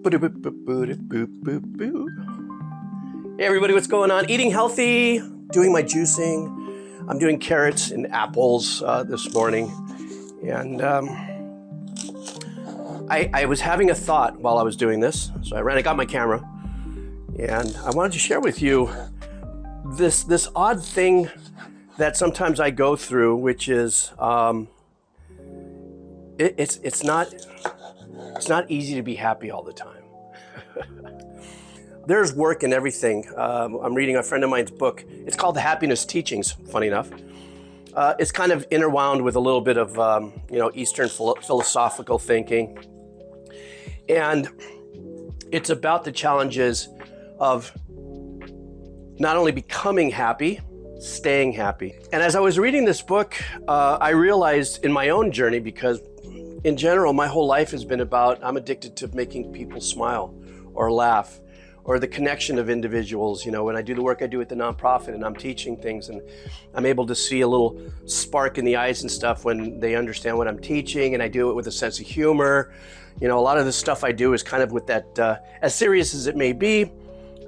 Hey everybody, what's going on? Eating healthy, doing my juicing. I'm doing carrots and apples this morning. And I was having a thought while I was doing this. So I got my camera. And I wanted to share with you this odd thing that sometimes I go through, which is it's not easy to be happy all the time. There's work in everything. I'm reading a friend of mine's book. It's called The Happiness Teachings, funny enough. It's kind of interwound with a little bit of Eastern philosophical thinking. And it's about the challenges of not only becoming happy, staying happy. And as I was reading this book, I realized in my own journey, because in general, my whole life has been about, I'm addicted to making people smile or laugh, or the connection of individuals. You know, when I do the work I do at the nonprofit and I'm teaching things, and I'm able to see a little spark in the eyes and stuff when they understand what I'm teaching, and I do it with a sense of humor. You know, a lot of the stuff I do is kind of with that, as serious as it may be,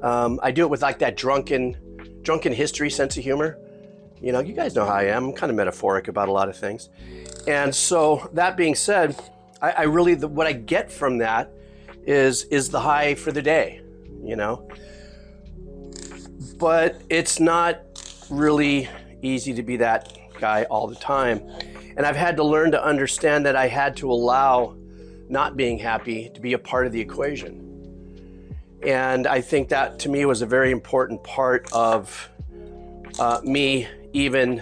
I do it with like that drunken history sense of humor. You know, you guys know how I am. I'm kind of metaphoric about a lot of things. And so that being said, I really, what I get from that is the high for the day, you know? But it's not really easy to be that guy all the time. And I've had to learn to understand that I had to allow not being happy to be a part of the equation. And I think that to me was a very important part of me even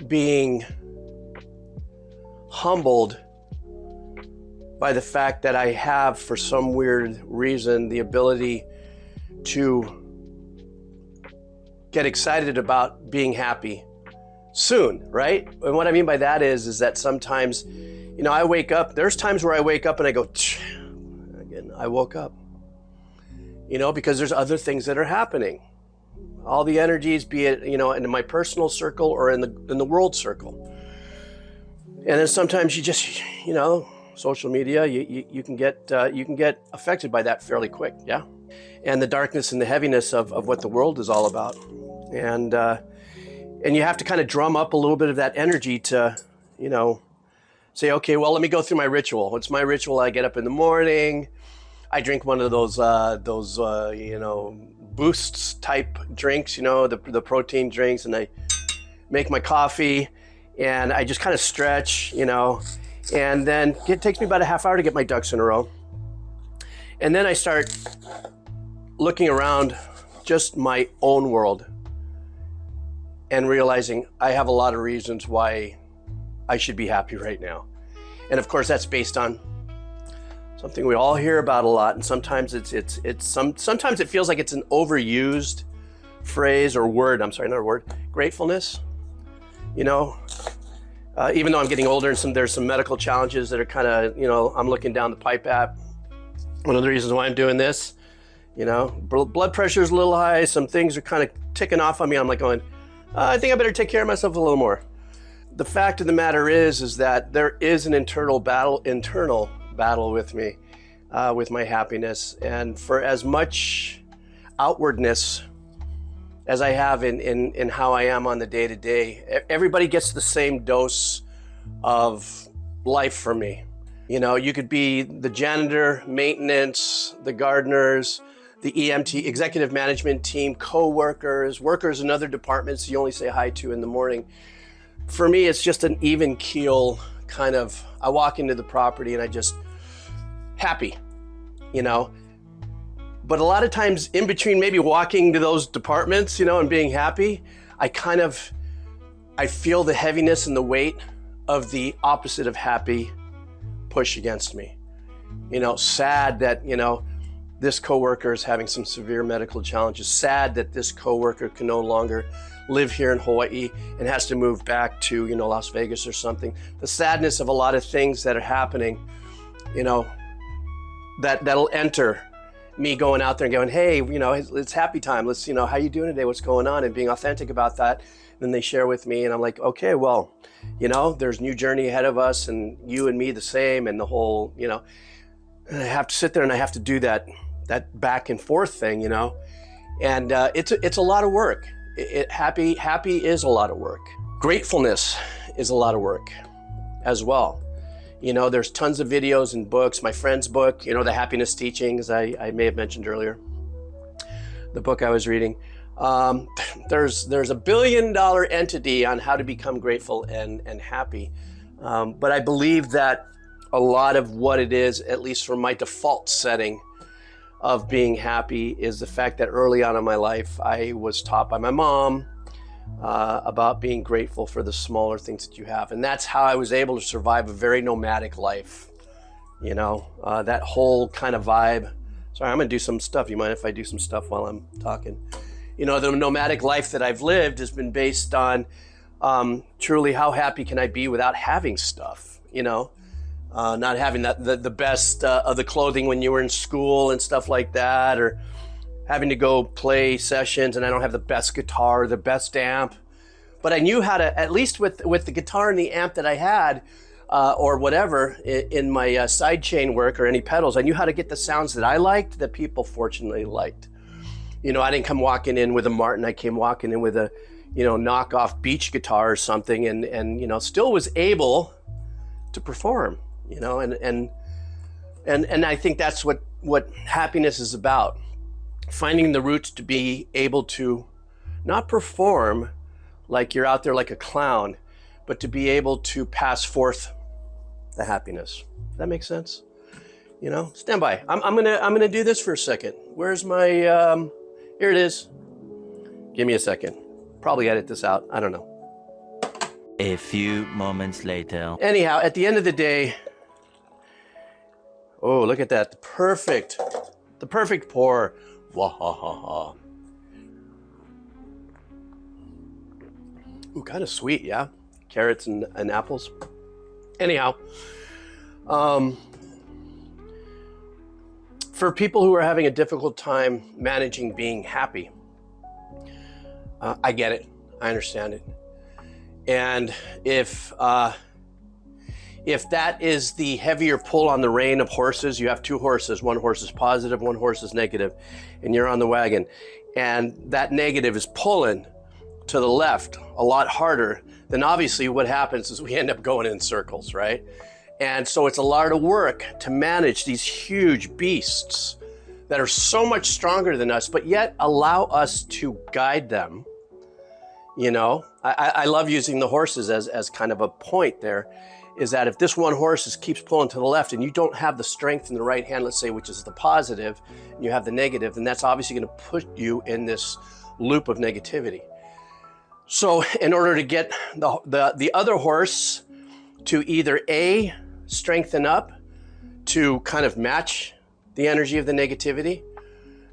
being humbled by the fact that I have, for some weird reason, the ability to get excited about being happy soon, right? And what I mean by that is that sometimes, you know, I wake up, there's times where I wake up and I go, again, I woke up, you know, because there's other things that are happening. All the energies, be it, you know, in my personal circle or in the world circle. And then sometimes you just, you know, social media, you can get affected by that fairly quick, yeah? And the darkness and the heaviness of what the world is all about. And you have to kind of drum up a little bit of that energy to, you know, say, okay, well, let me go through my ritual. What's my ritual? I get up in the morning, I drink one of those you know, boosts type drinks, you know, the protein drinks, and I make my coffee, and I just kind of stretch, you know, and then it takes me about a half hour to get my ducks in a row. And then I start looking around just my own world and realizing I have a lot of reasons why I should be happy right now. And of course, that's based on something we all hear about a lot, and sometimes sometimes it feels like it's an overused phrase or word. I'm sorry, not a word. Gratefulness. You know, even though I'm getting older and there's some medical challenges that are kind of, you know, I'm looking down the pipe at. One of the reasons why I'm doing this, you know, blood pressure is a little high. Some things are kind of ticking off on me. I'm like going, I think I better take care of myself a little more. The fact of the matter is that there is an internal battle with me, with my happiness. And for as much outwardness as I have in how I am on the day-to-day, everybody gets the same dose of life from me. You know, you could be the janitor, maintenance, the gardeners, the EMT, executive management team, co-workers, workers in other departments you only say hi to in the morning. For me, it's just an even keel kind of, I walk into the property and I just, happy, you know. But a lot of times in between maybe walking to those departments, you know, and being happy, I feel the heaviness and the weight of the opposite of happy push against me. You know, sad that, you know, this coworker is having some severe medical challenges, sad that this coworker can no longer live here in Hawaii and has to move back to, you know, Las Vegas or something. The sadness of a lot of things that are happening, you know, that'll enter me going out there and going, hey, you know, it's happy time. Let's, you know, how you doing today? What's going on? And being authentic about that. then they share with me, and I'm like, okay, well, you know, there's a new journey ahead of us, and you and me the same, and the whole, you know, and I have to sit there and I have to do that back and forth thing, you know, and it's a lot of work. Happy is a lot of work. Gratefulness is a lot of work as well. You know, there's tons of videos and books. My friend's book, you know, The Happiness Teachings, I may have mentioned earlier, the book I was reading. There's a $1 billion entity on how to become grateful and happy. But I believe that a lot of what it is, at least from my default setting of being happy, is the fact that early on in my life, I was taught by my mom about being grateful for the smaller things that you have. And that's how I was able to survive a very nomadic life. You know, that whole kind of vibe. Sorry, I'm gonna do some stuff. You mind if I do some stuff while I'm talking? You know, the nomadic life that I've lived has been based on truly how happy can I be without having stuff, you know? Not having the best of the clothing when you were in school and stuff like that, or having to go play sessions and I don't have the best guitar, the best amp. But I knew how to, at least with the guitar and the amp that I had, or whatever, in my sidechain work or any pedals, I knew how to get the sounds that I liked, that people fortunately liked. You know, I didn't come walking in with a Martin, I came walking in with a, you know, knockoff beach guitar or something, and you know, still was able to perform, you know, and I think that's what happiness is about. Finding the roots to be able to not perform like you're out there like a clown, but to be able to pass forth the happiness. Does that make sense? You know, stand by. I'm gonna do this for a second. Where's my, here it is. Give me a second. Probably edit this out, I don't know. A few moments later. Anyhow, at the end of the day, oh, look at that, the perfect pour. Wah-ha-ha-ha. Ooh, kind of sweet, yeah? Carrots and apples. Anyhow, for people who are having a difficult time managing being happy, I get it, I understand it. And if that is the heavier pull on the rein of horses, you have two horses, one horse is positive, one horse is negative, and you're on the wagon, and that negative is pulling to the left a lot harder, then obviously what happens is we end up going in circles, right? And so it's a lot of work to manage these huge beasts that are so much stronger than us, but yet allow us to guide them. You know, I love using the horses as kind of a point there, is that if this one horse keeps pulling to the left and you don't have the strength in the right hand, let's say, which is the positive, and you have the negative, then that's obviously going to put you in this loop of negativity. So in order to get the other horse to either A, strengthen up to kind of match the energy of the negativity,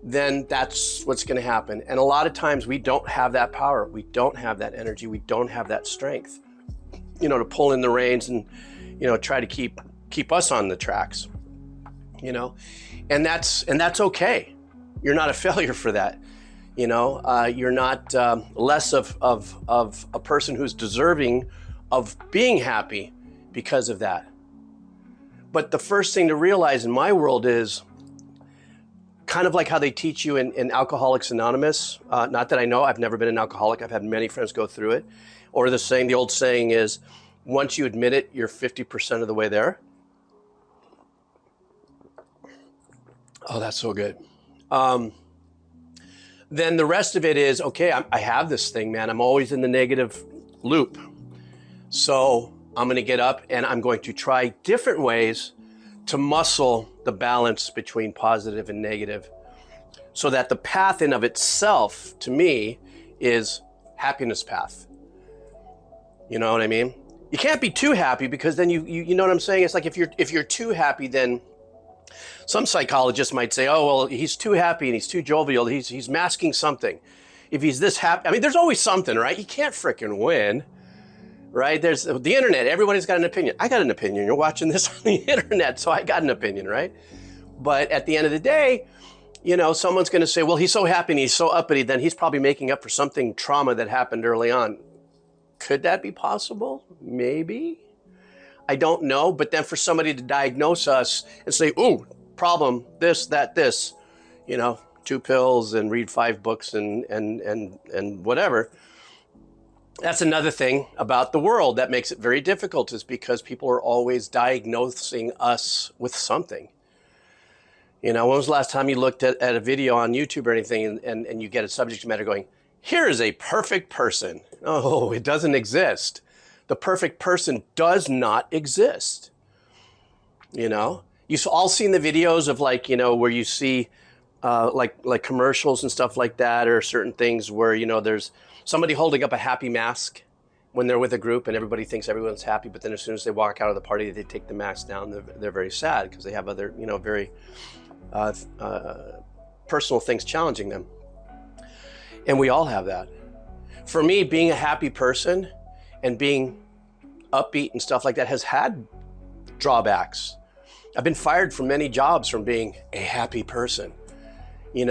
then that's what's going to happen. And a lot of times we don't have that power. We don't have that energy. We don't have that strength, you know, to pull in the reins and, you know, try to keep us on the tracks, you know, and that's okay. You're not a failure for that. You know, you're not less of a person who's deserving of being happy because of that. But the first thing to realize in my world is kind of like how they teach you in Alcoholics Anonymous. Not that I know, I've never been an alcoholic. I've had many friends go through it. Or the old saying is, once you admit it, you're 50% of the way there. Oh, that's so good. Then the rest of it is, okay, I have this thing, man. I'm always in the negative loop. So I'm going to get up and I'm going to try different ways to muscle the balance between positive and negative, so that the path in of itself, to me, is happiness path. You know what I mean? You can't be too happy, because then you know what I'm saying? It's like if you're too happy, then some psychologists might say, oh, well, he's too happy and he's too jovial. He's masking something. If he's this happy, I mean, there's always something, right? You can't frickin' win, right? There's the internet. Everybody's got an opinion. I got an opinion. You're watching this on the internet, so I got an opinion, right? But at the end of the day, you know, someone's going to say, well, he's so happy and he's so uppity, then he's probably making up for something trauma that happened early on. Could that be possible? Maybe. I don't know. But then for somebody to diagnose us and say, ooh, problem, this, that, this, 2 pills and read 5 books and whatever. That's another thing about the world that makes it very difficult, is because people are always diagnosing us with something. When was the last time you looked at a video on YouTube or anything and you get a subject matter going, here is a perfect person? Oh, it doesn't exist. The perfect person does not exist. You've all seen the videos of where you see like commercials and stuff like that, or certain things where, there's somebody holding up a happy mask when they're with a group and everybody thinks everyone's happy, but then as soon as they walk out of the party, they take the mask down. They're very sad because they have other, very personal things challenging them. And we all have that. For me, being a happy person and being upbeat and stuff like that has had drawbacks. I've been fired from many jobs from being a happy person.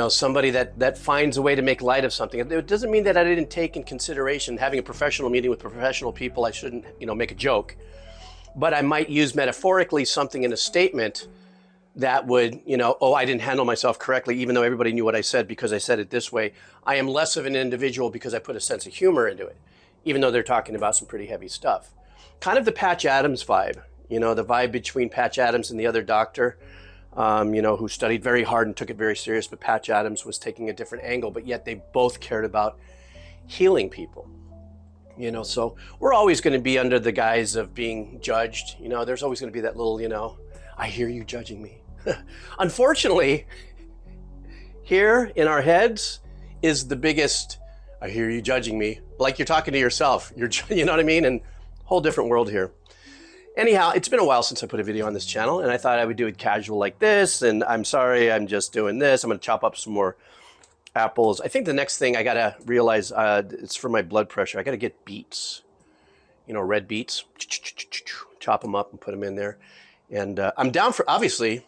Somebody that finds a way to make light of something. It doesn't mean that I didn't take in consideration having a professional meeting with professional people. I shouldn't, make a joke, but I might use metaphorically something in a statement that would, oh, I didn't handle myself correctly, even though everybody knew what I said because I said it this way. I am less of an individual because I put a sense of humor into it, even though they're talking about some pretty heavy stuff. Kind of the Patch Adams vibe, the vibe between Patch Adams and the other doctor, who studied very hard and took it very serious, but Patch Adams was taking a different angle, but yet they both cared about healing people. So we're always going to be under the guise of being judged. There's always going to be that little, I hear you judging me. Unfortunately, here in our heads is the biggest, I hear you judging me, like you're talking to yourself. You know what I mean? And whole different world here. Anyhow, it's been a while since I put a video on this channel, and I thought I would do it casual like this, and I'm sorry, I'm just doing this. I'm going to chop up some more apples. I think the next thing I got to realize, it's for my blood pressure. I got to get beets, red beets, chop them up and put them in there. And I'm down for juicing.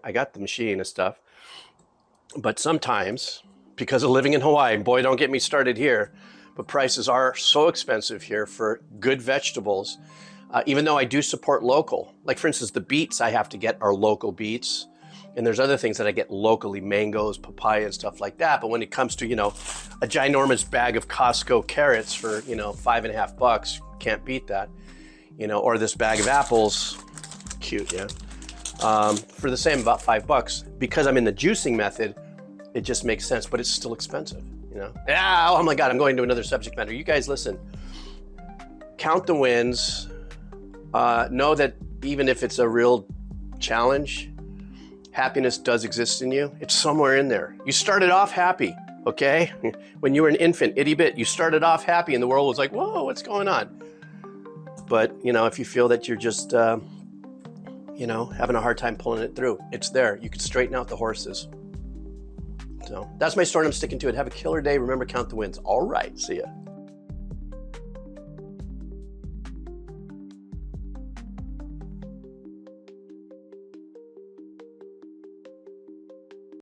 I got the machine and stuff. But sometimes, because of living in Hawaii, boy, don't get me started here, but prices are so expensive here for good vegetables. Even though I do support local, like for instance, the beets I have to get are local beets. And there's other things that I get locally, mangoes, papaya and stuff like that. But when it comes to, a ginormous bag of Costco carrots for, $5.50, can't beat that. Or this bag of apples, cute, yeah. For the same, about $5. Because I'm in the juicing method, it just makes sense, but it's still expensive, Yeah, oh my God, I'm going to another subject matter. You guys listen, count the wins. Know that even if it's a real challenge, happiness does exist in you. It's somewhere in there. You started off happy, okay? When you were an infant, itty bit, you started off happy and the world was like, whoa, what's going on? But, if you feel that you're just, having a hard time pulling it through, it's there. You can straighten out the horses. So that's my story. I'm sticking to it. Have a killer day. Remember, count the wins. All right. See ya.